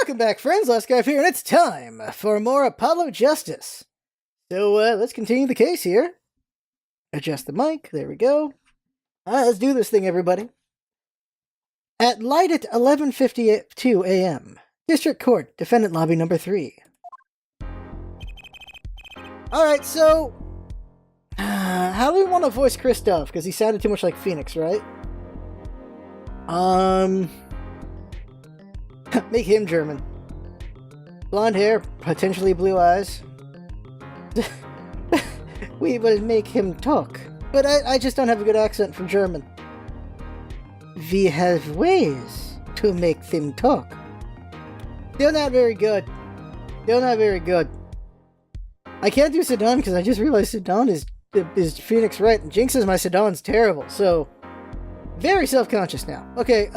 Welcome back, friends. LostScarf here, and it's time for more Apollo Justice. So, let's continue the case here. Adjust the mic. There we go. Let's do this thing, everybody. At light at 11:52 a.m. District Court, Defendant Lobby number 3. Alright, so... how do we want to voice Kristoff? Because he sounded too much like Phoenix, right? Make him German. Blonde hair, potentially blue eyes. We will make him talk. But I just don't have a good accent for German. We have ways to make them talk. They're not very good. They're not very good. I can't do Sedan because I just realized Sedan is Phoenix Wright, and Jinx says my Sedan's terrible, so... Very self-conscious now. Okay,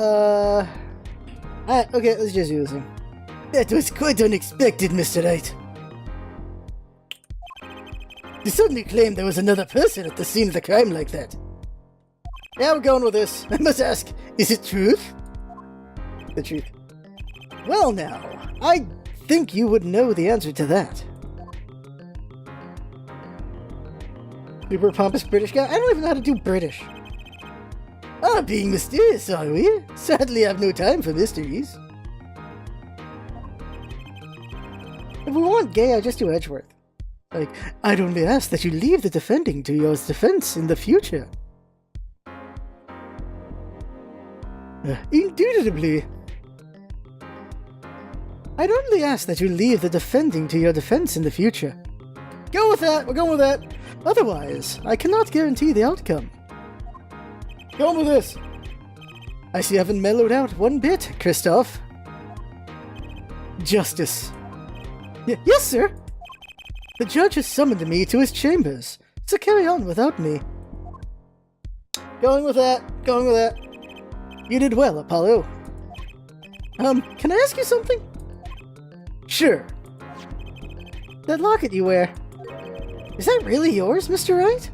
okay, let's just do this thing. That was quite unexpected, Mr. Wright. You suddenly claimed there was another person at the scene of the crime like that. Yeah, we're going with this. I must ask, is it truth? The truth. Well now, I think you would know the answer to that. Super pompous British guy? I don't even know how to do British. Being mysterious, are we? Sadly, I have no time for mysteries. If we want gay, I just do Edgeworth. Like, I'd only ask that you leave the defending to your defense in the future. Indubitably. I'd only ask that you leave the defending to your defense in the future. Go with that, we're going with that. Otherwise, I cannot guarantee the outcome. Going with this. I see you haven't mellowed out one bit, Kristoff. Justice. Yes, sir. The judge has summoned me to his chambers, so carry on without me. Going with that. Going with that. You did well, Apollo. Can I ask you something? Sure. That locket you wear. Is that really yours, Mr. Wright?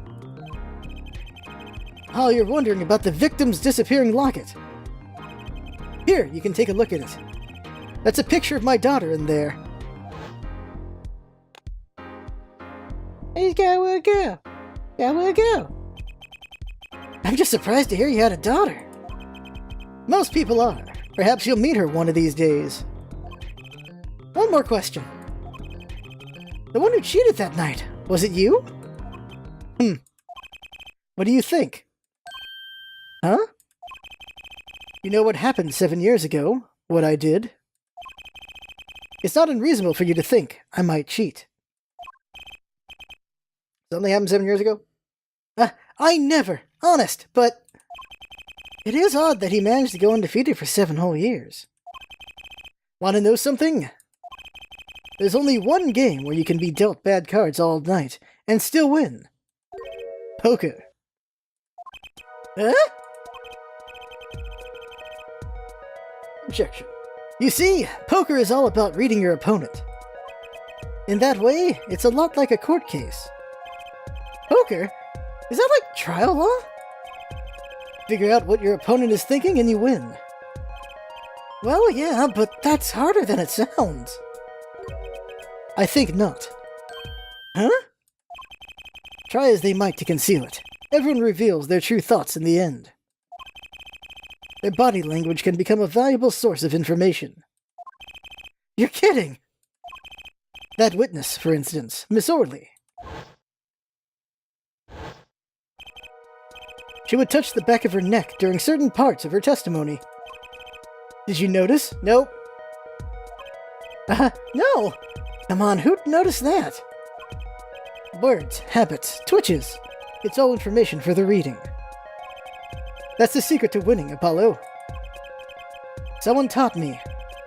Oh, you're wondering about the victim's disappearing locket. Here, you can take a look at it. That's a picture of my daughter in there. Hey, go, go. Go, go. I'm just surprised to hear you had a daughter. Most people are. Perhaps you'll meet her one of these days. One more question. The one who cheated that night, was it you? What do you think? Huh? You know what happened 7 years ago? What I did? It's not unreasonable for you to think I might cheat. Something happened 7 years ago? I never! Honest, but... It is odd that he managed to go undefeated for 7 whole years. Want to know something? There's only one game where you can be dealt bad cards all night and still win. Poker. Huh? Objection. You see, poker is all about reading your opponent. In that way, it's a lot like a court case. Poker? Is that like trial law? Figure out what your opponent is thinking and you win. Well, yeah, but that's harder than it sounds. I think not. Huh? Try as they might to conceal it. Everyone reveals their true thoughts in the end. Their body language can become a valuable source of information. You're kidding! That witness, for instance, Miss Orley. She would touch the back of her neck during certain parts of her testimony. Did you notice? Nope. No! Come on, who'd notice that? Words, habits, twitches. It's all information for the reading. That's the secret to winning, Apollo. Someone taught me,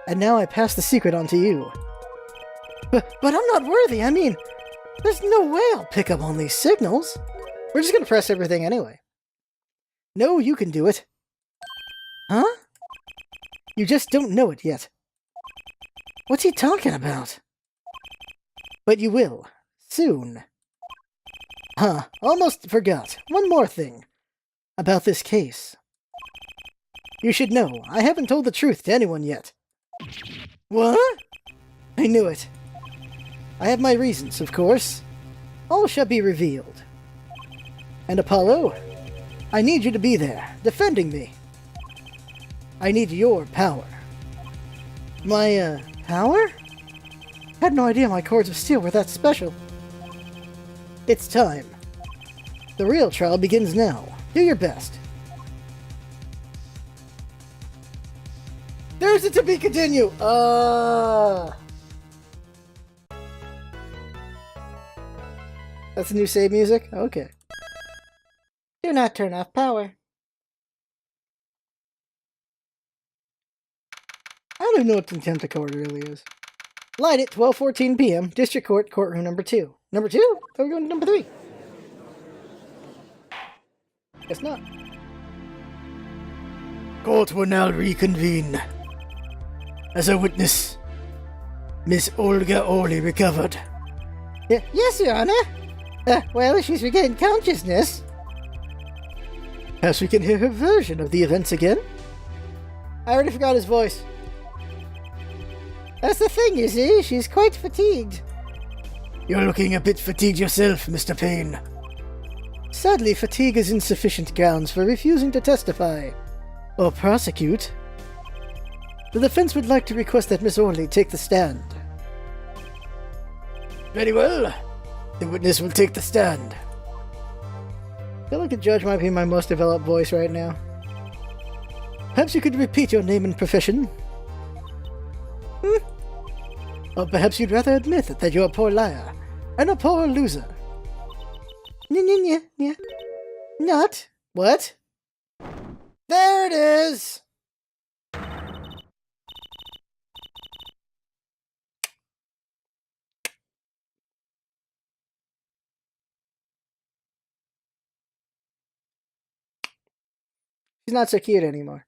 and now I pass the secret on to you. But I'm not worthy, I mean, there's no way I'll pick up on these signals. We're just gonna press everything anyway. No, you can do it. Huh? You just don't know it yet. What's he talking about? But you will. Soon. Almost forgot. One more thing. About this case. You should know, I haven't told the truth to anyone yet. What? I knew it. I have my reasons, of course. All shall be revealed. And Apollo, I need you to be there, defending me. I need your power. My, power? Had no idea my cords of steel were that special. It's time. The real trial begins now. Do your best. There's a to be continue! That's the new save music? Okay. Do not turn off power. I don't even know what contempt of court really is. Light it, 12:14 p.m., District Court, Courtroom number 2. Number 2? Thought we were going to number 3. Guess not. Court will now reconvene. As a witness, Miss Olga Orley recovered. Yes, Your Honor. Well, she's regained consciousness. Perhaps we can hear her version of the events again? I already forgot his voice. That's the thing, you see. She's quite fatigued. You're looking a bit fatigued yourself, Mr. Payne. Sadly, fatigue is insufficient grounds for refusing to testify or prosecute. The defense would like to request that Miss Orley take the stand. Very well. The witness will take the stand. I feel like the judge might be my most developed voice right now. Perhaps you could repeat your name and profession? Or perhaps you'd rather admit that you're a poor liar and a poor loser. Yeah. Not. What? There it is! She's not so cute anymore.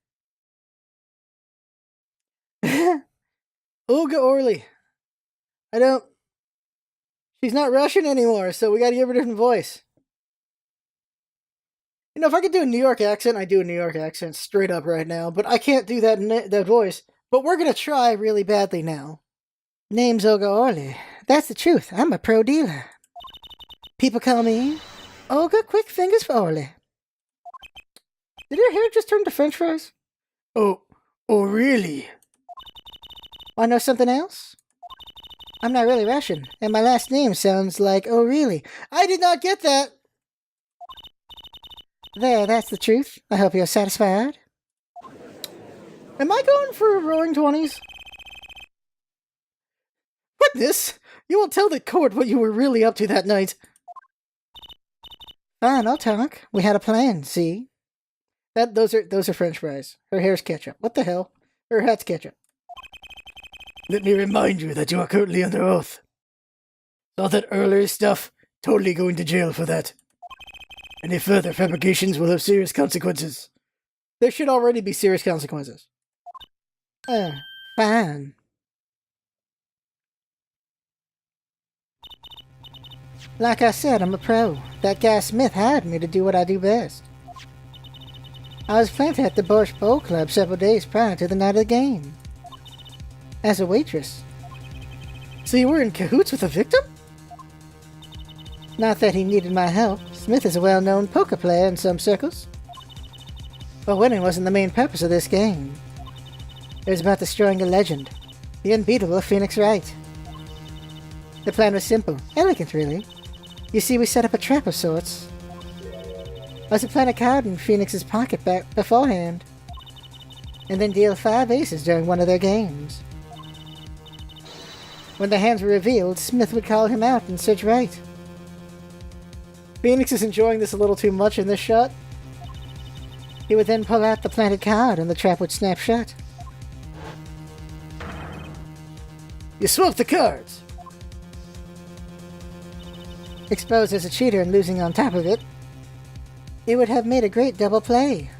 Olga Orley. She's not Russian anymore, so we gotta give her a different voice. You know, if I could do a New York accent, I'd do a New York accent straight up right now, but I can't do that voice. But we're gonna try really badly now. Name's Olga Orley. That's the truth. I'm a pro dealer. People call me Olga Quick Fingers for Orley. Did her hair just turn to french fries? Oh, really? Want to know something else? I'm not really Russian, and my last name sounds like oh really. I did not get that! There, that's the truth. I hope you're satisfied. Am I going for roaring 20s? Witness, you will tell the court what you were really up to that night. Fine, I'll talk. We had a plan, see? Those are french fries. Her hair's ketchup. What the hell? Her hat's ketchup. Let me remind you that you are currently under oath. All that earlier stuff, totally going to jail for that. Any further fabrications will have serious consequences. There should already be serious consequences. Fine. Like I said, I'm a pro. That guy Smith hired me to do what I do best. I was planted at the Borscht Bowl Club several days prior to the night of the game. As a waitress. So you were in cahoots with a victim? Not that he needed my help. Smith is a well-known poker player in some circles. But winning wasn't the main purpose of this game. It was about destroying a legend. The unbeatable Phoenix Wright. The plan was simple. Elegant, really. You see, we set up a trap of sorts. I was to plant a card in Phoenix's pocket back beforehand, and then deal 5 aces during one of their games. When the hands were revealed, Smith would call him out and search Wright. Phoenix is enjoying this a little too much in this shot. He would then pull out the planted card and the trap would snap shut. You swapped the cards! Exposed as a cheater and losing on top of it, it would have made a great double play.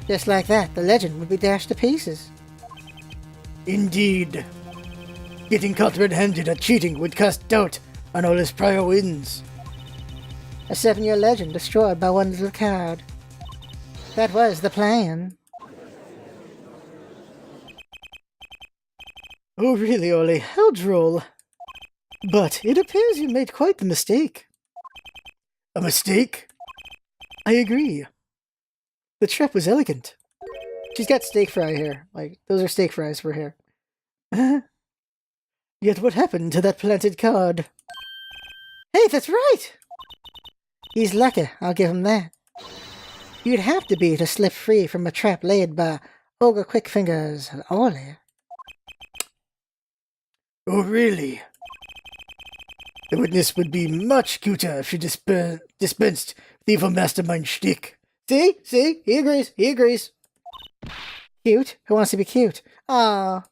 Just like that, the legend would be dashed to pieces. Indeed. Getting caught red-handed at cheating would cast doubt on all his prior wins. A 7-year legend destroyed by one little card. That was the plan. Oh, really, Ollie? How droll. But it appears you made quite the mistake. A mistake? I agree. The trap was elegant. She's got steak fry hair. Like, those are steak fries for hair. Yet what happened to that planted card? Hey, that's right! He's lucky, I'll give him that. You'd have to be to slip free from a trap laid by Ogre Quickfinger's Ollie. Oh, really? The witness would be much cuter if she dispensed the evil mastermind shtick. See? He agrees. Cute? Who wants to be cute? Ah,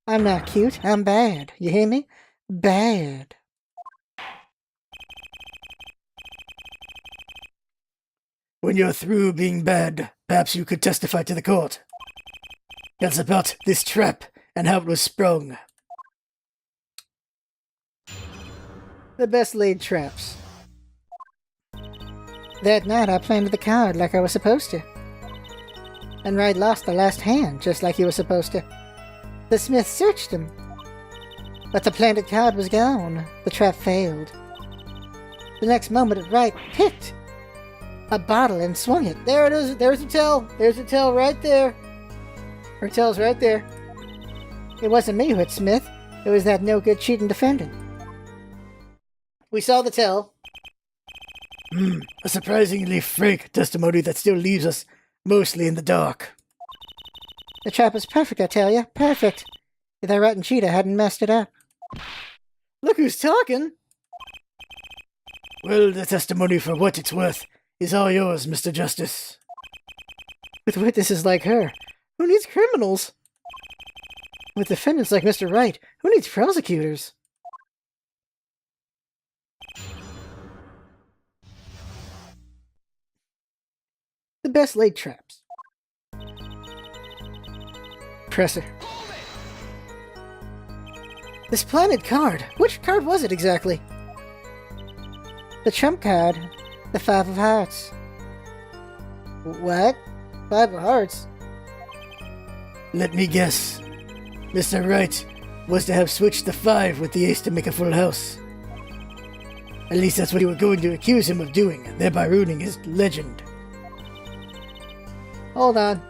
I'm not cute, I'm bad. You hear me? Bad. When you're through being bad, perhaps you could testify to the court. That's about this trap and how it was sprung. The best laid traps. That night I planted the card like I was supposed to. And Wright lost the last hand just like he was supposed to. The smith searched him. But the planted card was gone. The trap failed. The next moment Wright picked a bottle and swung it. There it is. There's the tell. There's the tell right there. Her tell's right there. It wasn't me who hit Smith. It was that no-good cheating defendant. We saw the tell. A surprisingly frank testimony that still leaves us mostly in the dark. The trap was perfect, I tell you. Perfect. If that rotten cheetah hadn't messed it up. Look who's talking. Well, the testimony, for what it's worth, is all yours, Mr. Justice. With witnesses like her, who needs criminals? With defendants like Mr. Wright, who needs prosecutors? The best laid traps. Presser. This planted card. Which card was it exactly? The trump card. The 5 of hearts. What? 5 of hearts? Let me guess. Mr. Wright was to have switched the 5 with the ace to make a full house. At least that's what you were going to accuse him of doing, thereby ruining his legend. Hold on.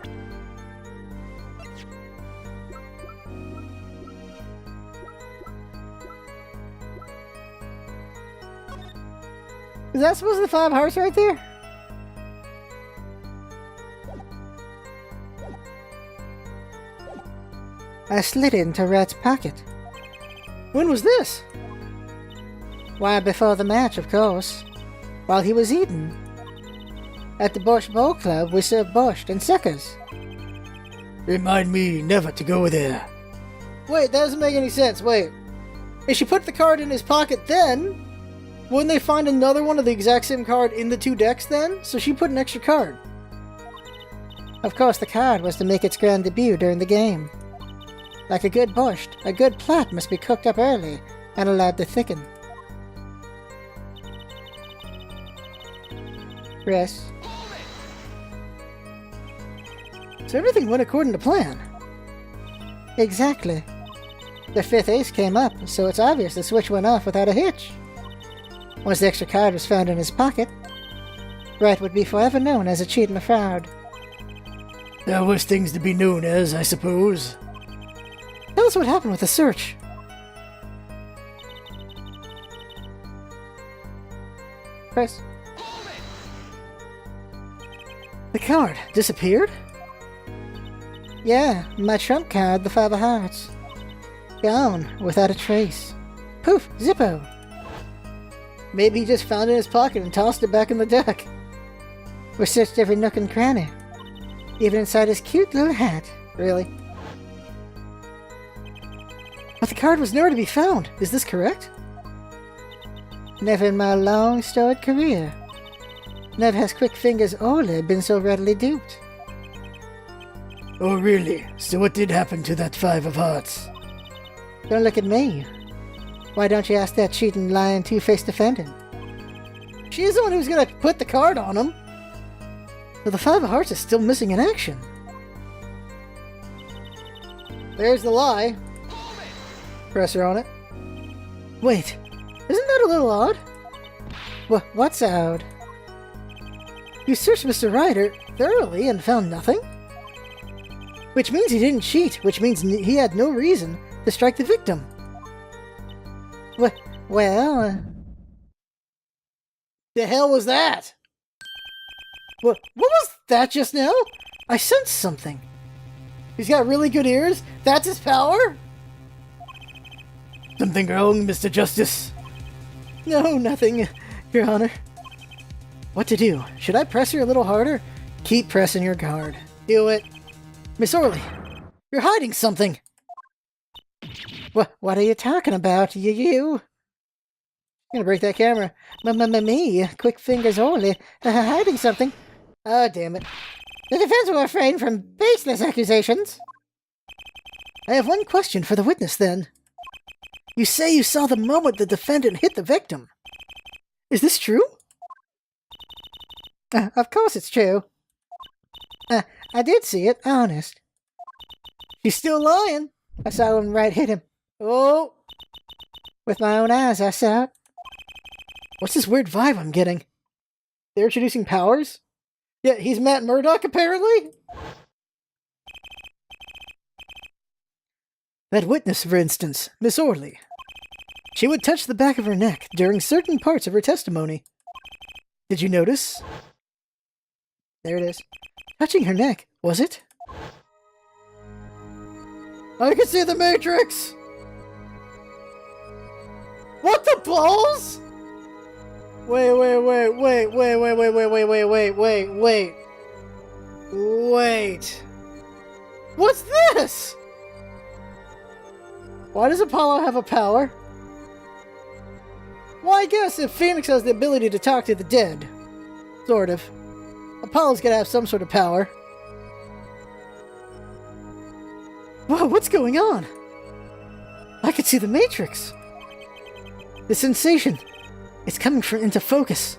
Is that supposed to be the 5 hearts right there? I slid it into Rat's pocket. When was this? Why, before the match, of course. While he was eating. At the Borscht Bowl Club, we serve borscht and suckers. Remind me never to go there. Wait, that doesn't make any sense. Wait. If she put the card in his pocket then, wouldn't they find another one of the exact same card in the 2 decks then? So she put an extra card. Of course, the card was to make its grand debut during the game. Like a good borscht, a good plot must be cooked up early and allowed to thicken. Press. So everything went according to plan. Exactly. The 5th ace came up, so it's obvious the switch went off without a hitch. Once the extra card was found in his pocket, Wright would be forever known as a cheat and a fraud. There are worse things to be known as, I suppose. Tell us what happened with the search. Press. The card disappeared? Yeah, my trump card, the 5 of hearts. Gone, without a trace. Poof, zippo. Maybe he just found it in his pocket and tossed it back in the deck. We searched every nook and cranny. Even inside his cute little hat, really. But the card was nowhere to be found. Is this correct? Never in my long, storied career. Never has Quickfinger's Ole been so readily duped. Oh, really? So what did happen to that 5 of hearts? Don't look at me. Why don't you ask that cheating, lying, two-faced defendant? She's the one who's gonna put the card on him. But the 5 of hearts is still missing in action. There's the lie. Pressure on it. Wait, isn't that a little odd? What's odd? You searched Mr. Ryder thoroughly and found nothing? Which means he didn't cheat, which means he had no reason to strike the victim. Well... The hell was that? What was that just now? I sensed something. He's got really good ears? That's his power? Something wrong, Mr. Justice? No, nothing, Your Honor. What to do? Should I press her a little harder? Keep pressing your guard. Do it. Miss Orley, you're hiding something. What are you talking about, you? I'm gonna break that camera. Me, quick fingers Orley, hiding something. Oh, damn it. The defense will refrain from baseless accusations. I have one question for the witness, then. You say you saw the moment the defendant hit the victim. Is this true? Of course it's true. I did see it, honest. She's still lying. I saw him hit him. Oh! With my own eyes, I saw it. What's this weird vibe I'm getting? They're introducing powers? Yeah, he's Matt Murdock, apparently? That witness, for instance, Miss Orley. She would touch the back of her neck during certain parts of her testimony. Did you notice? There it is. Touching her neck, was it? I can see the Matrix! What the balls?! Wait. What's this? Why does Apollo have a power? Well, I guess if Phoenix has the ability to talk to the dead. Sort of. Apollo's gotta have some sort of power. Whoa, what's going on? I can see the Matrix. The sensation. It's coming into focus.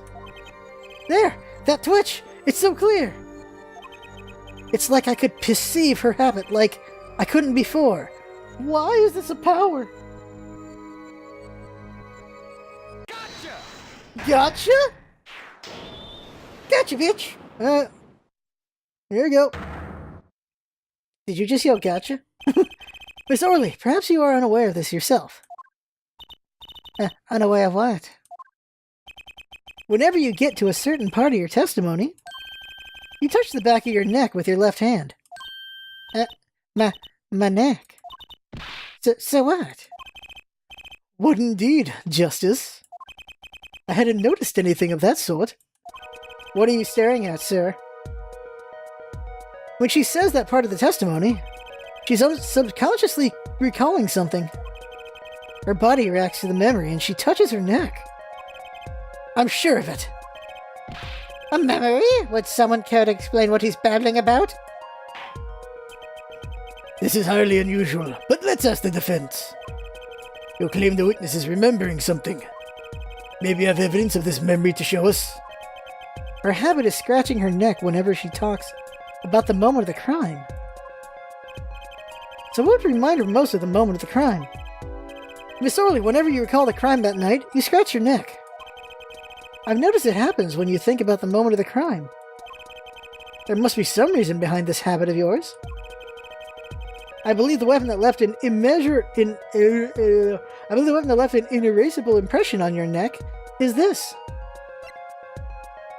There! That twitch! It's so clear! It's like I could perceive her habit like I couldn't before. Why is this a power? Gotcha? Gotcha, bitch! Here you go. Did you just yell gotcha? Miss Orley, perhaps you are unaware of this yourself. Unaware of what? Whenever you get to a certain part of your testimony, you touch the back of your neck with your left hand. My neck? So what? What indeed, Justice? I hadn't noticed anything of that sort. What are you staring at, sir? When she says that part of the testimony, she's subconsciously recalling something. Her body reacts to the memory and she touches her neck. I'm sure of it. A memory? Would someone care to explain what he's babbling about? This is highly unusual, but let's ask the defense. You claim the witness is remembering something. Maybe you have evidence of this memory to show us? Her habit is scratching her neck whenever she talks about the moment of the crime. So what would remind her most of the moment of the crime? Miss Orley, whenever you recall the crime that night, you scratch your neck. I've noticed it happens when you think about the moment of the crime. There must be some reason behind this habit of yours. I believe the weapon that left an inerasable impression on your neck is this.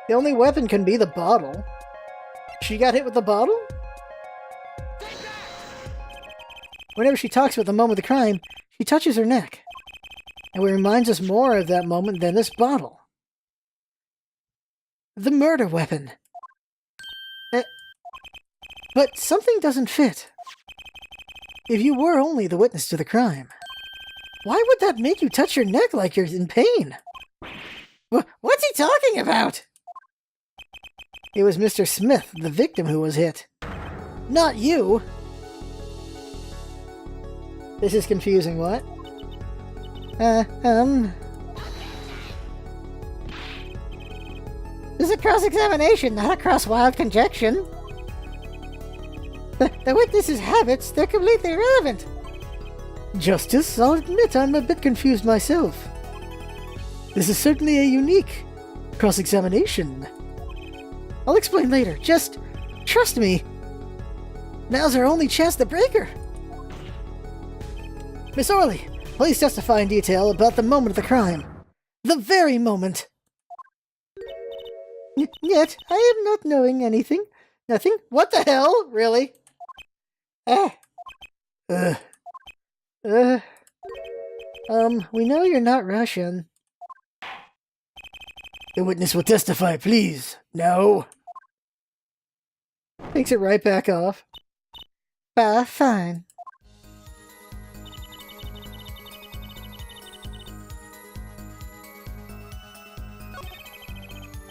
The only weapon can be the bottle. She got hit with the bottle? Whenever she talks about the moment of the crime, she touches her neck. And it reminds us more of that moment than this bottle. The murder weapon. But something doesn't fit. If you were only the witness to the crime, why would that make you touch your neck like you're in pain? What's he talking about? It was Mr. Smith, the victim, who was hit. Not you! This is confusing, what? This is a cross-examination, not a cross-wild conjecture. The witness's habits, they're completely irrelevant. Justice, I'll admit I'm a bit confused myself. This is certainly a unique cross-examination. I'll explain later. Just trust me. Now's our only chance to break her. Miss Orley, please testify in detail about the moment of the crime. The very moment. Yet, I am not knowing anything. Nothing? What the hell? Really? We know you're not Russian. The witness will testify, please. No. Takes it right back off. Fine.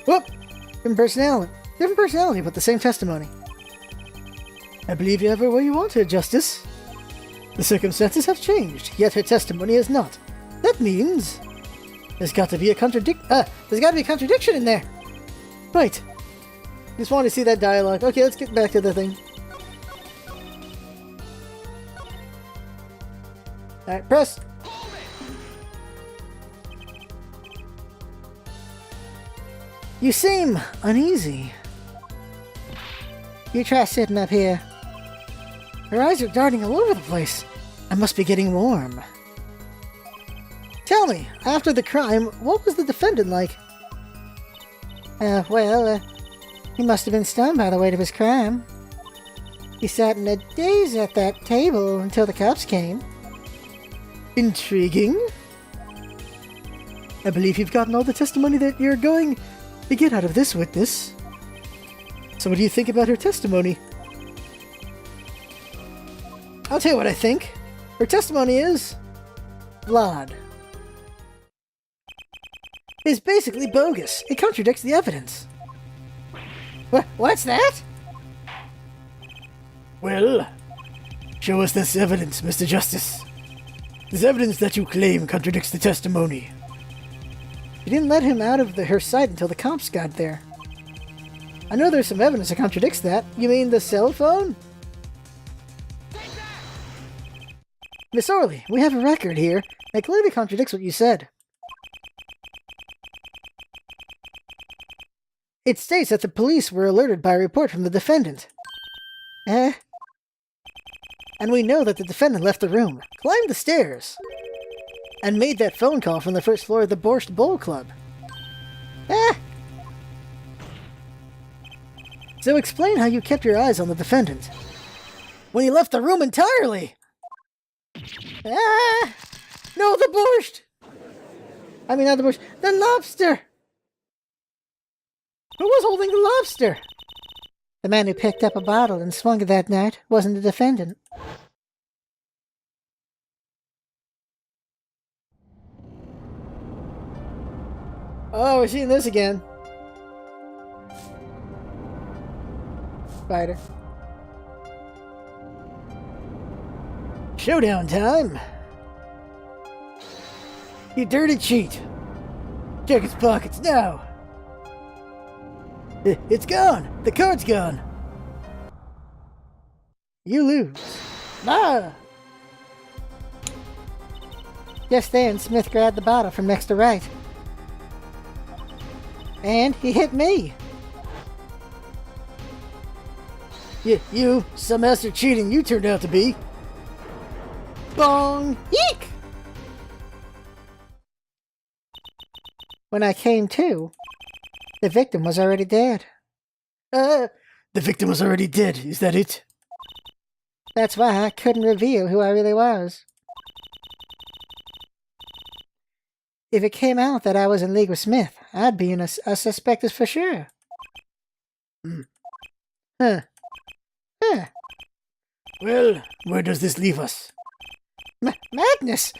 Whoop! Different personality, but the same testimony. I believe you have her where you want her, Justice. The circumstances have changed, yet her testimony has not. That means there's got to be a contradiction in there. Right. Just wanted to see that dialogue. Okay, let's get back to the thing. Alright, press. You seem uneasy. You try sitting up here. Her eyes are darting all over the place. I must be getting warm. Tell me, after the crime, what was the defendant like? He must have been stunned by the weight of his crime. He sat in a daze at that table until the cops came. Intriguing. I believe you've gotten all the testimony that you're going to get out of this witness. So what do you think about her testimony? I'll tell you what I think. Her testimony is flawed. It's basically bogus. It contradicts the evidence. What's that? Well, show us this evidence, Mr. Justice. This evidence that you claim contradicts the testimony. You didn't let him out of her sight until the cops got there. I know there's some evidence that contradicts that. You mean the cell phone? Miss Orley, we have a record here that clearly contradicts what you said. It states that the police were alerted by a report from the defendant. And we know that the defendant left the room, climbed the stairs, and made that phone call from the first floor of the Borscht Bowl Club. So explain how you kept your eyes on the defendant when he left the room entirely. No, the borscht! I mean, not the borscht, the lobster! Who was holding the lobster? The man who picked up a bottle and swung it that night wasn't the defendant. Oh, we're seeing this again. Spider. Showdown time! You dirty cheat! Check his pockets now! It's gone! The card's gone! You lose. Just then, Smith grabbed the bottle from next to Wright. And he hit me! You, some master cheating you turned out to be! Bong! Eek! When I came to, the victim was already dead. The victim was already dead, is that it? That's why I couldn't reveal who I really was. If it came out that I was in league with Smith, I'd be a suspect for sure. Well, where does this leave us? Madness!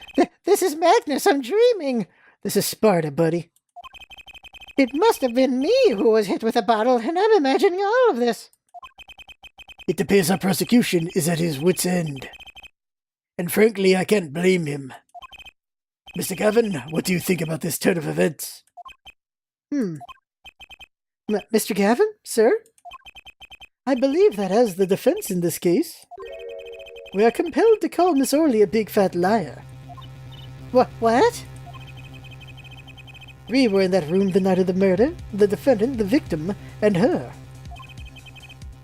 This is madness! I'm dreaming! This is Sparta, buddy. It must have been me who was hit with a bottle, and I'm imagining all of this. It appears our prosecution is at his wit's end. And frankly, I can't blame him. Mr. Gavin, what do you think about this turn of events? Mr. Gavin, sir? I believe that as the defense in this case, we are compelled to call Miss Orley a big fat liar. What? We were in that room the night of the murder, the defendant, the victim, and her.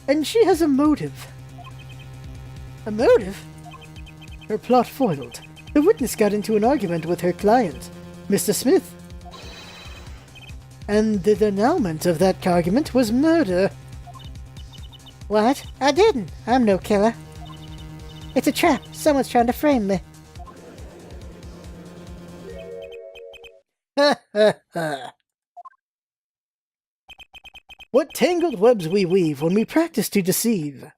And she has a motive. A motive? Her plot foiled. The witness got into an argument with her client, Mr. Smith. And the denouement of that argument was murder. What? I didn't. I'm no killer. It's a trap. Someone's trying to frame me. Ha ha ha. What tangled webs we weave when we practice to deceive.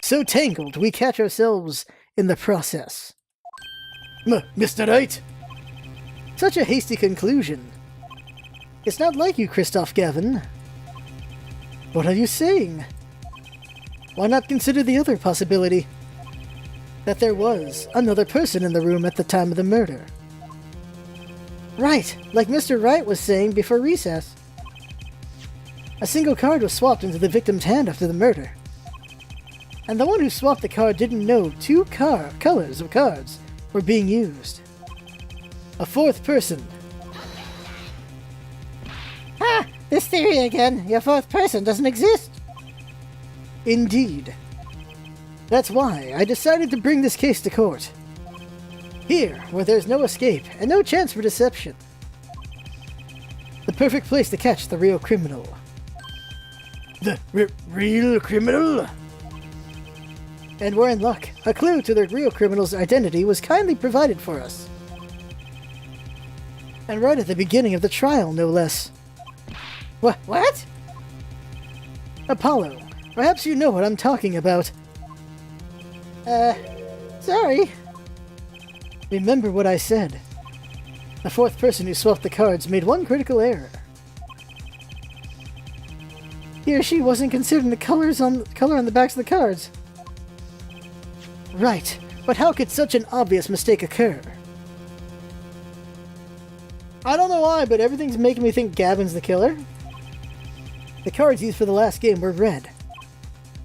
So tangled we catch ourselves in the process. Mr. Wright? Such a hasty conclusion. It's not like you, Christoph Gavin. What are you saying? Why not consider the other possibility? That there was another person in the room at the time of the murder. Right, like Mr. Wright was saying before recess. A single card was swapped into the victim's hand after the murder. And the one who swapped the card didn't know two colors of cards were being used. A fourth person. Ha! This theory again. Your fourth person doesn't exist. Indeed. That's why I decided to bring this case to court. Here, where there's no escape and no chance for deception. The perfect place to catch the real criminal. The real criminal? And we're in luck. A clue to the real criminal's identity was kindly provided for us. And right at the beginning of the trial, no less. What? Apollo, perhaps you know what I'm talking about. Sorry. Remember what I said. The fourth person who swapped the cards made one critical error. He or she wasn't considering the color on the backs of the cards. Right, but how could such an obvious mistake occur? I don't know why, but everything's making me think Gavin's the killer. The cards used for the last game were red.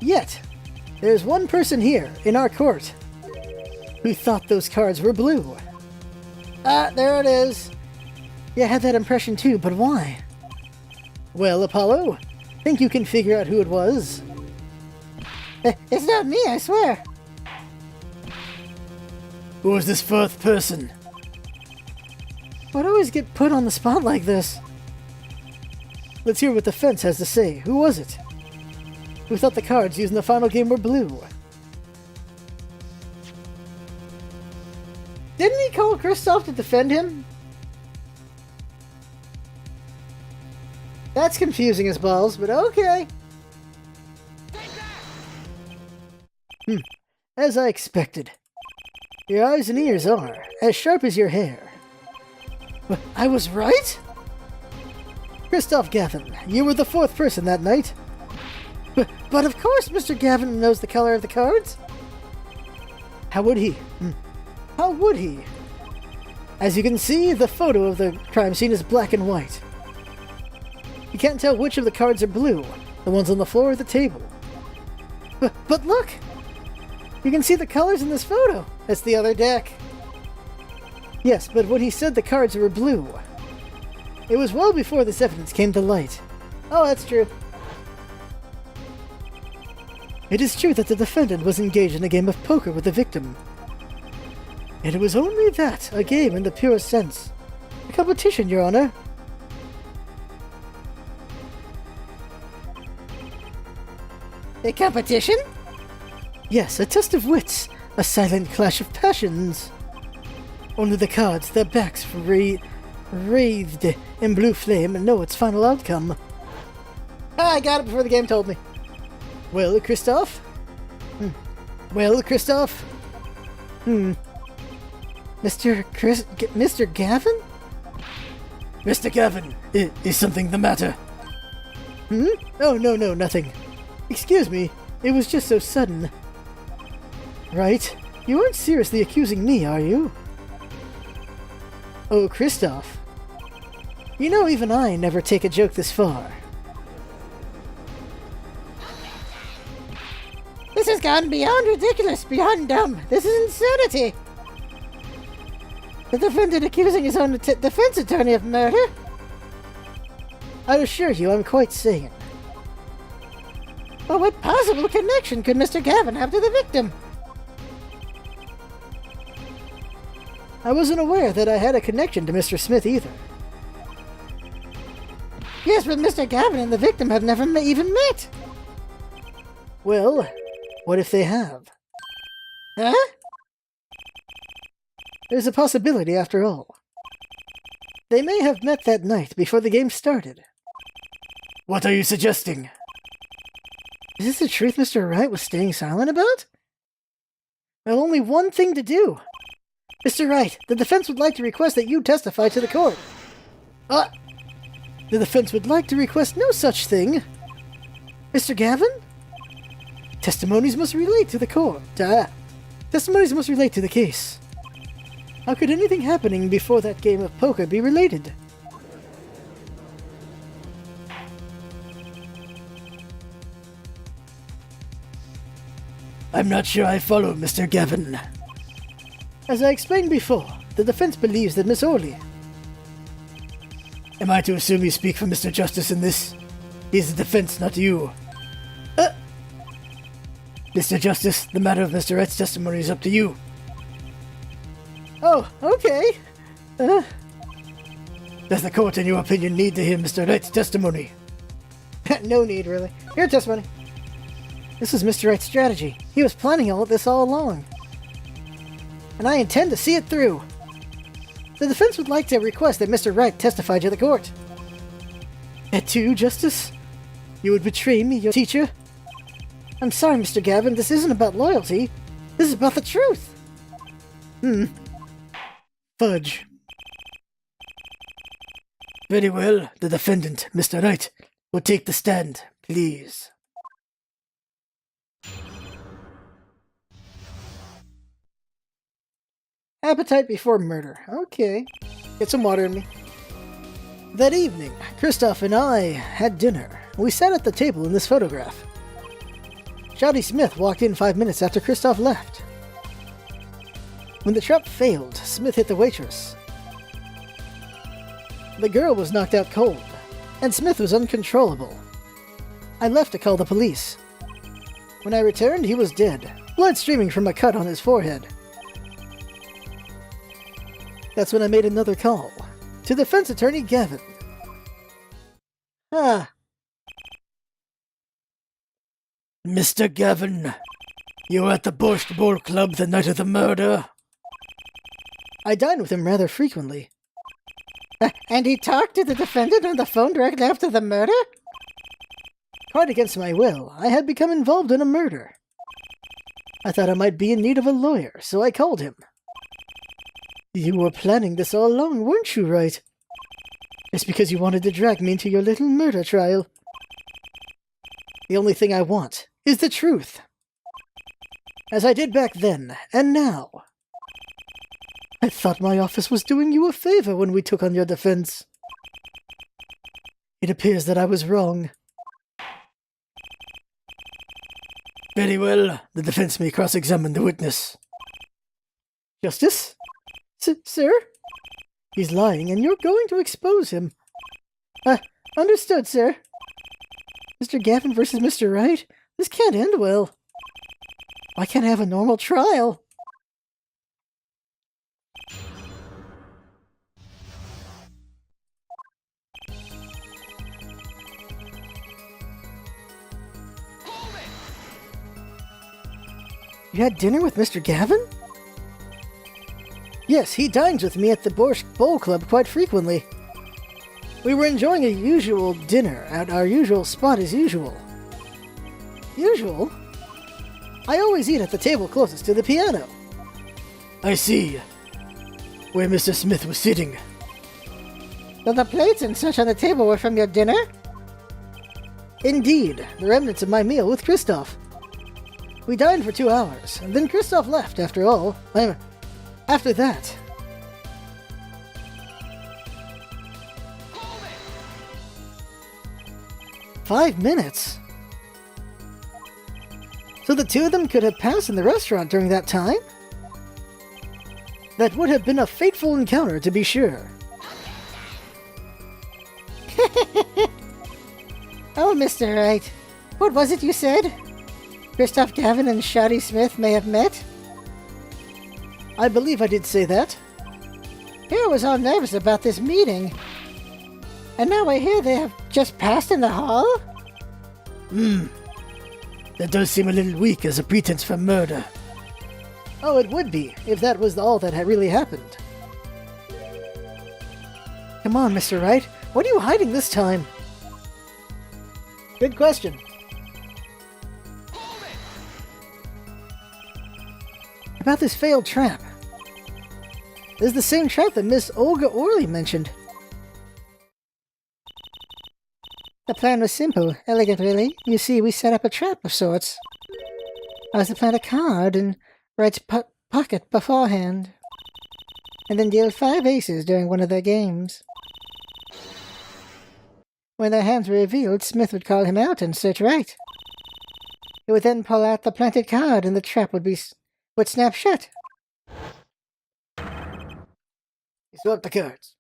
Yet, there's one person here, in our court, who thought those cards were blue. Ah, there it is. Yeah, I had that impression too, but why? Well, Apollo, think you can figure out who it was? It's not me, I swear. Who was this fourth person? Why'd I always get put on the spot like this? Let's hear what the fence has to say. Who was it? Who thought the cards used in the final game were blue? Didn't he call Christoph to defend him? That's confusing as balls, but okay. As I expected. Your eyes and ears are as sharp as your hair. I was right? Christoph Gavin, you were the fourth person that night. But of course Mr. Gavin knows the color of the cards. How would he? How would he? As you can see, the photo of the crime scene is black and white. You can't tell which of the cards are blue, the ones on the floor or the table. But look! You can see the colors in this photo. That's the other deck. Yes, but when he said the cards were blue, it was well before this evidence came to light. Oh, that's true. It is true that the defendant was engaged in a game of poker with the victim. And it was only that, a game in the purest sense. A competition, Your Honor. A competition? Yes, a test of wits. A silent clash of passions. Only the cards, their backs wreathed in blue flame, know its final outcome. I got it before the game told me. Well, Christoph? Well, Christoph? Mr. Gavin? Mr. Gavin, is something the matter? Oh, no, nothing. Excuse me, it was just so sudden. Right? You aren't seriously accusing me, are you? Oh, Christoph. You know even I never take a joke this far. This has gone beyond ridiculous, beyond dumb. This is insanity. The defendant accusing his own defense attorney of murder? I assure you, I'm quite sane. But what possible connection could Mr. Gavin have to the victim? I wasn't aware that I had a connection to Mr. Smith either. Yes, but Mr. Gavin and the victim have never even met. Well, what if they have? Huh? There's a possibility after all. They may have met that night before the game started. What are you suggesting? Is this the truth Mr. Wright was staying silent about? Well, only one thing to do. Mr. Wright, the defense would like to request that you testify to the court. The defense would like to request no such thing. Mr. Gavin? Testimonies must relate to the court. Testimonies must relate to the case. How could anything happening before that game of poker be related? I'm not sure I follow, Mr. Gavin. As I explained before, the defense believes that Miss Orley... Am I to assume you speak for Mr. Justice in this? He's the defense, not you. Mr. Justice, the matter of Mr. Wright's testimony is up to you. Oh, okay. Does the court, in your opinion, need to hear Mr. Wright's testimony? No need, really. Your testimony. This was Mr. Wright's strategy. He was planning all of this all along. And I intend to see it through. The defense would like to request that Mr. Wright testify to the court. Ep2, Justice? You would betray me, your teacher? I'm sorry, Mr. Gavin, this isn't about loyalty. This is about the truth. Fudge. Very well, the defendant, Mr. Wright, will take the stand, please. Appetite before murder. Okay. Get some water in me. That evening, Christoph and I had dinner. We sat at the table in this photograph. Shoddy Smith walked in 5 minutes after Christoph left. When the trap failed, Smith hit the waitress. The girl was knocked out cold, and Smith was uncontrollable. I left to call the police. When I returned, he was dead, blood streaming from a cut on his forehead. That's when I made another call, to defense attorney Gavin. Mr. Gavin, you were at the Borscht Bowl Club the night of the murder? I dine with him rather frequently. And he talked to the defendant on the phone directly after the murder? Quite against my will, I had become involved in a murder. I thought I might be in need of a lawyer, so I called him. You were planning this all along, weren't you, Wright? It's because you wanted to drag me into your little murder trial. The only thing I want is the truth. As I did back then, and now. I thought my office was doing you a favor when we took on your defense. It appears that I was wrong. Very well, the defense may cross-examine the witness. Justice? Sir? He's lying, and you're going to expose him. Understood, sir. Mr. Gavin versus Mr. Wright? This can't end well. Why can't I have a normal trial? You had dinner with Mr. Gavin? Yes, he dines with me at the Borscht Bowl Club quite frequently. We were enjoying a usual dinner at our usual spot as usual. Usual? I always eat at the table closest to the piano. I see. Where Mr. Smith was sitting. But the plates and such on the table were from your dinner? Indeed, the remnants of my meal with Christoph. We dined for 2 hours, and then Christoph left after all. After that. "5 minutes? So the two of them could have passed in the restaurant during that time? That would have been a fateful encounter, to be sure. Oh, Mr. Wright, what was it you said? Christoph Gavin and Shotty Smith may have met? I believe I did say that. Hero was all nervous about this meeting. And now I hear they have just passed in the hall? That does seem a little weak as a pretense for murder. Oh, it would be, if that was all that had really happened. Come on, Mr. Wright. What are you hiding this time? Good question. About this failed trap. This is the same trap that Miss Olga Orley mentioned. The plan was simple, elegant really. You see, we set up a trap of sorts. I was to plant a card in Wright's pocket beforehand, and then deal 5 aces during one of their games. When their hands were revealed, Smith would call him out and search Wright. He would then pull out the planted card, and the trap would snap shut. You swap the cards.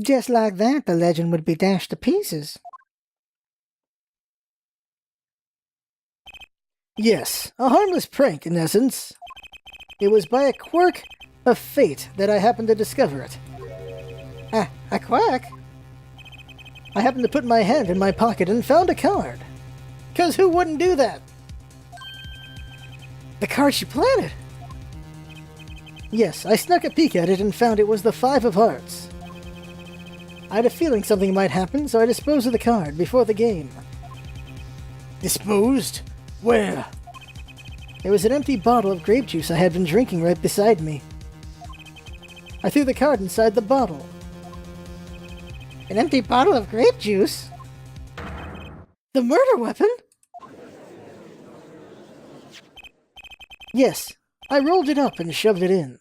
Just like that, the legend would be dashed to pieces. Yes, a harmless prank, in essence. It was by a quirk of fate that I happened to discover it. A quirk? I happened to put my hand in my pocket and found a card. 'Cause who wouldn't do that? The card she planted! Yes, I snuck a peek at it and found it was the 5 of Hearts. I had a feeling something might happen, so I disposed of the card before the game. Disposed? Where? There was an empty bottle of grape juice I had been drinking right beside me. I threw the card inside the bottle. An empty bottle of grape juice? The murder weapon? Yes, I rolled it up and shoved it in.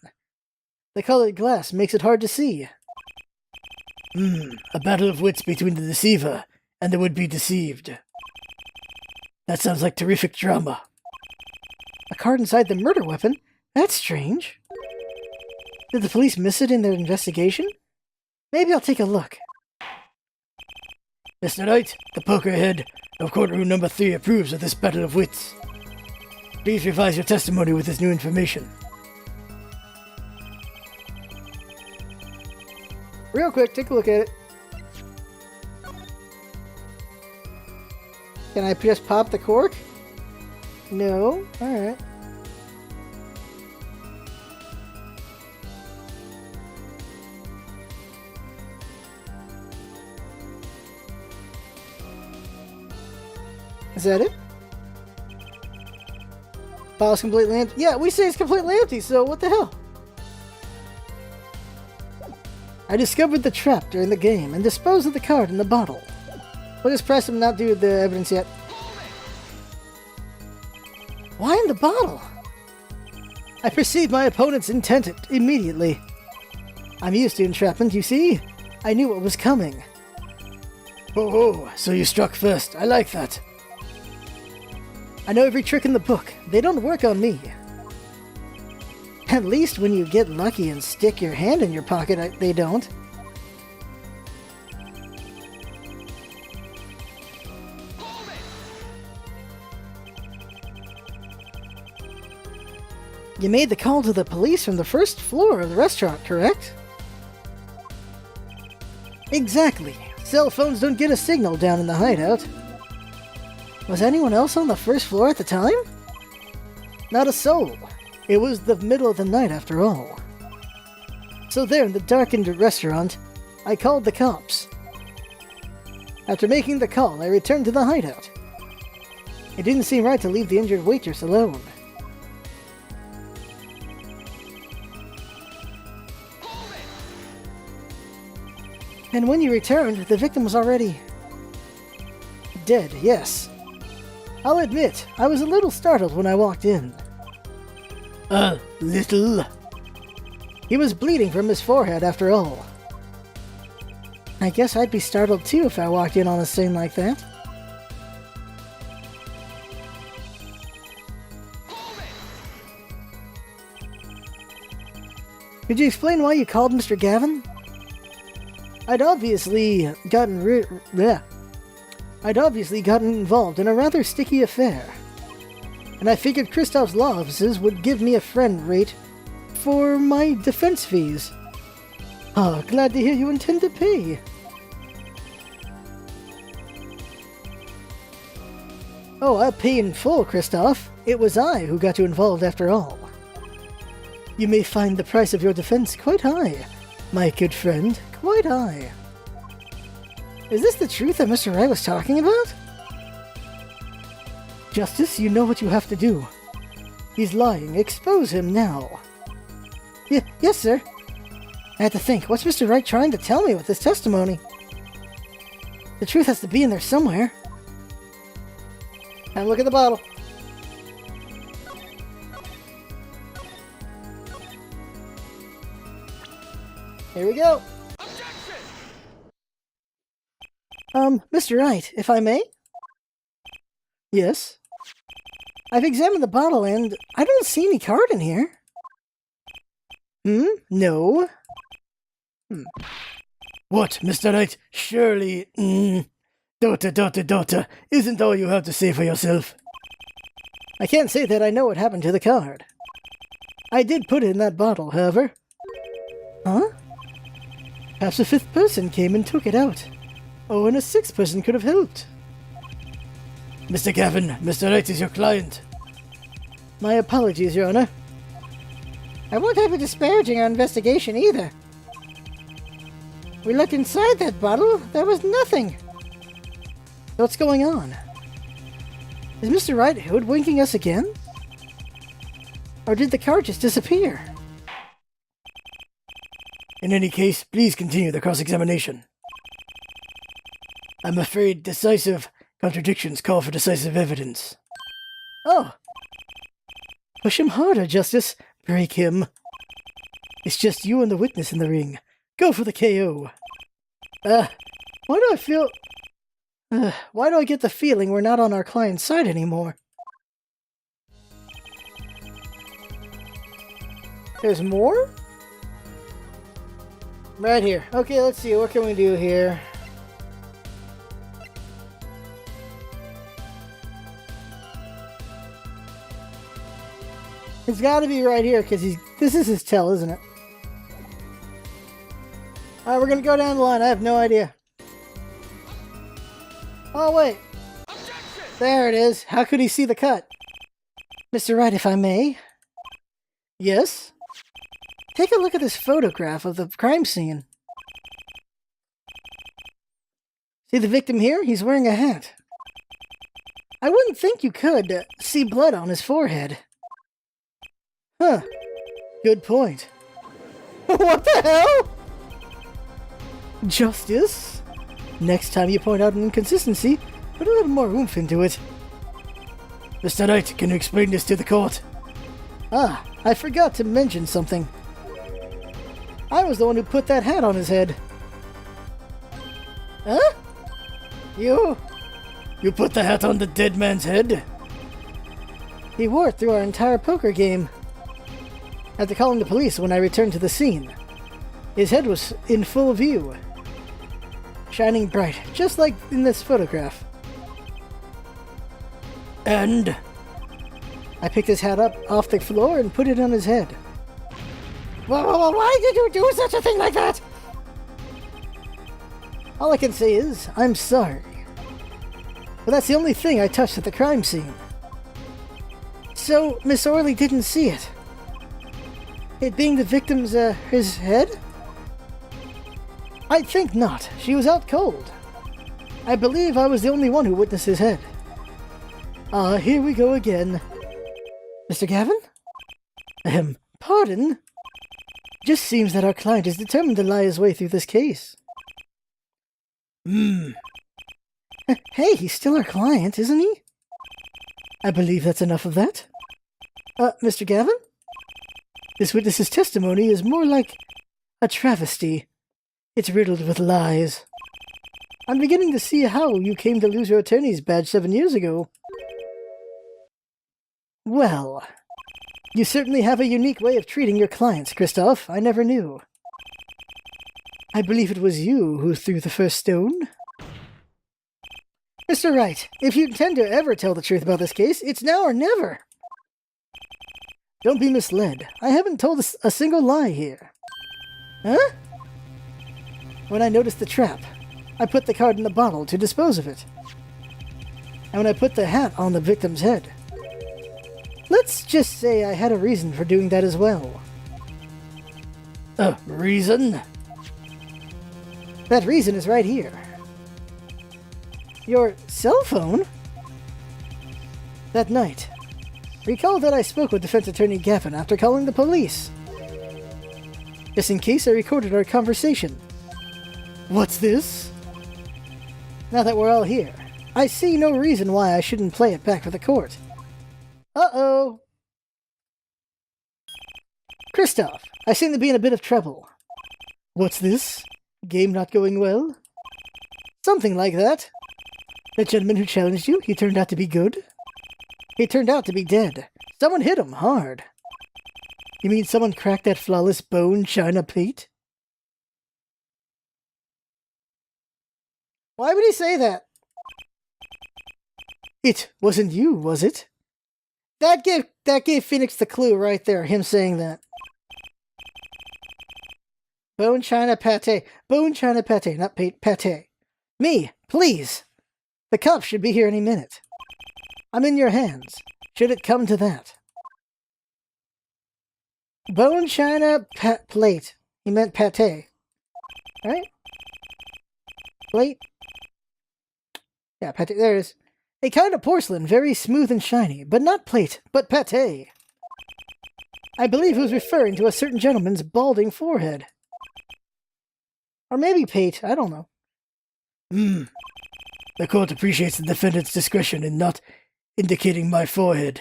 The colored glass makes it hard to see. A battle of wits between the deceiver and the would-be deceived. That sounds like terrific drama. A card inside the murder weapon? That's strange. Did the police miss it in their investigation? Maybe I'll take a look. Mr. Knight, the poker head of courtroom number 3 approves of this battle of wits. Please revise your testimony with this new information. Real quick, take a look at it. Can I just pop the cork? No? Alright. Is that it? Bottle's completely empty. Yeah, we say it's completely empty, so what the hell? I discovered the trap during the game and disposed of the card in the bottle. We'll just press him, not do the evidence yet. Why in the bottle? I perceived my opponent's intent immediately. I'm used to entrapment, you see. I knew what was coming. Oh, so you struck first. I like that. I know every trick in the book. They don't work on me. At least when you get lucky and stick your hand in your pocket, they don't. You made the call to the police from the first floor of the restaurant, correct? Exactly. Cell phones don't get a signal down in the hideout. Was anyone else on the first floor at the time? Not a soul. It was the middle of the night after all. So there in the darkened restaurant, I called the cops. After making the call, I returned to the hideout. It didn't seem right to leave the injured waitress alone. And when you returned, the victim was already dead, yes. I'll admit, I was a little startled when I walked in. A little? He was bleeding from his forehead after all. I guess I'd be startled too if I walked in on a scene like that. Could you explain why you called Mr. Gavin? I'd obviously gotten involved in a rather sticky affair, and I figured Kristoff's law offices would give me a friend rate for my defense fees. Ah, glad to hear you intend to pay. Oh, I'll pay in full, Kristoff. It was I who got you involved after all. You may find the price of your defense quite high, my good friend, quite high. Is this the truth that Mr. Wright was talking about? Justice, you know what you have to do. He's lying. Expose him now. Yes, sir. I had to think, what's Mr. Wright trying to tell me with this testimony? The truth has to be in there somewhere. And look at the bottle. Here we go. Mr. Wright, if I may? Yes? I've examined the bottle and I don't see any card in here. No. What, Mr. Wright? Surely, daughter, isn't all you have to say for yourself? I can't say that I know what happened to the card. I did put it in that bottle, however. Huh? Perhaps a fifth person came and took it out. Oh, and a sixth person could have helped. Mr. Gavin, Mr. Wright is your client. My apologies, Your Honor. I won't have a disparaging our investigation either. We looked inside that bottle. There was nothing. What's going on? Is Mr. Wright hoodwinking us again? Or did the card just disappear? In any case, please continue the cross-examination. I'm afraid decisive contradictions call for decisive evidence. Oh! Push him harder, Justice. Break him. It's just you and the witness in the ring. Go for the KO. Why do I get the feeling we're not on our client's side anymore? There's more? Right here. Okay, let's see. What can we do here? It's got to be right here, because this is his tell, isn't it? Alright, we're going to go down the line. I have no idea. Oh, wait. There it is. How could he see the cut? Mr. Wright, if I may? Yes? Take a look at this photograph of the crime scene. See the victim here? He's wearing a hat. I wouldn't think you could see blood on his forehead. Huh. Good point. What the hell? Justice? Next time you point out an inconsistency, put a little more oomph into it. Mr. Knight, can you explain this to the court? Ah, I forgot to mention something. I was the one who put that hat on his head. Huh? You put the hat on the dead man's head? He wore it through our entire poker game. After calling the police when I returned to the scene, his head was in full view, shining bright, just like in this photograph. And I picked his hat up off the floor and put it on his head. Why did you do such a thing like that? All I can say is, I'm sorry. But that's the only thing I touched at the crime scene. So, Miss Orley didn't see it. It being the victim's, his head? I think not. She was out cold. I believe I was the only one who witnessed his head. Here we go again. Mr. Gavin? Pardon? Just seems that our client is determined to lie his way through this case. Hey, he's still our client, isn't he? I believe that's enough of that. Mr. Gavin? This witness's testimony is more like a travesty. It's riddled with lies. I'm beginning to see how you came to lose your attorney's badge 7 years ago. Well, you certainly have a unique way of treating your clients, Christoph. I never knew. I believe it was you who threw the first stone. Mr. Wright, if you intend to ever tell the truth about this case, it's now or never. Don't be misled. I haven't told a single lie here. Huh? When I noticed the trap, I put the card in the bottle to dispose of it. And when I put the hat on the victim's head, let's just say I had a reason for doing that as well. A reason? That reason is right here. Your cell phone? That night, recall that I spoke with defense attorney Gavin after calling the police. Just in case I recorded our conversation. What's this? Now that we're all here, I see no reason why I shouldn't play it back for the court. Uh-oh! Christoph, I seem to be in a bit of trouble. What's this? Game not going well? Something like that. The gentleman who challenged you, he turned out to be good? He turned out to be dead. Someone hit him hard. You mean someone cracked that flawless bone china plate? Why would he say that? It wasn't you, was it? That gave Phoenix the clue right there, him saying that. Bone china pate. Bone china pate, not pate. Me, please. The cops should be here any minute. I'm in your hands, should it come to that. Bone china plate. He meant pate. Right? Plate? Yeah, pate. There it is. A kind of porcelain, very smooth and shiny, but not plate, but pate. I believe he was referring to a certain gentleman's balding forehead. Or maybe pate, I don't know. The court appreciates the defendant's discretion in not indicating my forehead.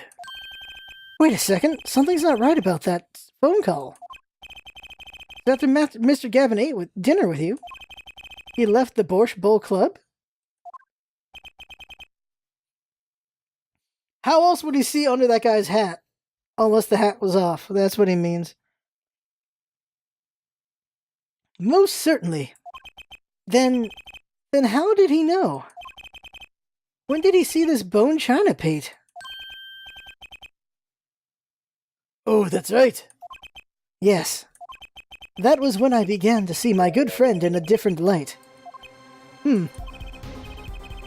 Wait a second, something's not right about that phone call. After Mr. Gavin ate dinner with you, he left the Borscht Bowl Club? How else would he see under that guy's hat? Unless the hat was off, that's what he means. Most certainly. Then how did he know? When did he see this bone china plate? Oh, that's right. Yes. That was when I began to see my good friend in a different light.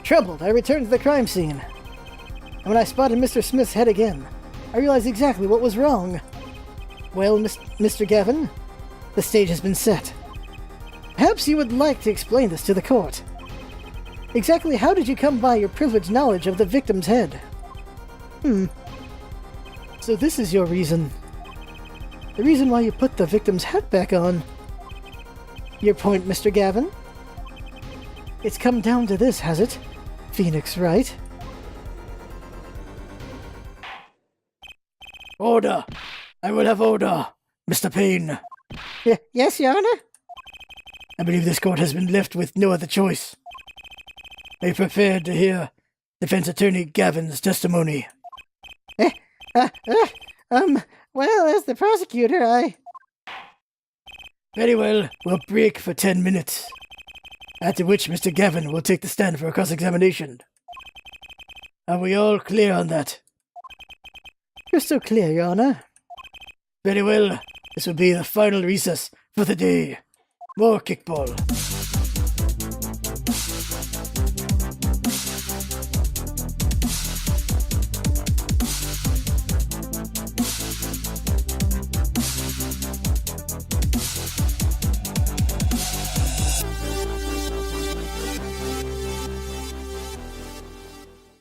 Troubled, I returned to the crime scene. And when I spotted Mr. Smith's head again, I realized exactly what was wrong. Well, Mr. Gavin, the stage has been set. Perhaps you would like to explain this to the court. Exactly how did you come by your privileged knowledge of the victim's head? So this is your reason. The reason why you put the victim's hat back on. Your point, Mr. Gavin? It's come down to this, has it? Phoenix Wright? Order! I will have order, Mr. Payne. Yes, Your Honor? I believe this court has been left with no other choice. Are you prepared to hear Defense Attorney Gavin's testimony? Well, as the prosecutor, Very well, we'll break for 10 minutes. After which Mr. Gavin will take the stand for a cross-examination. Are we all clear on that? Crystal clear, Your Honor. Very well, this will be the final recess for the day. More kickball.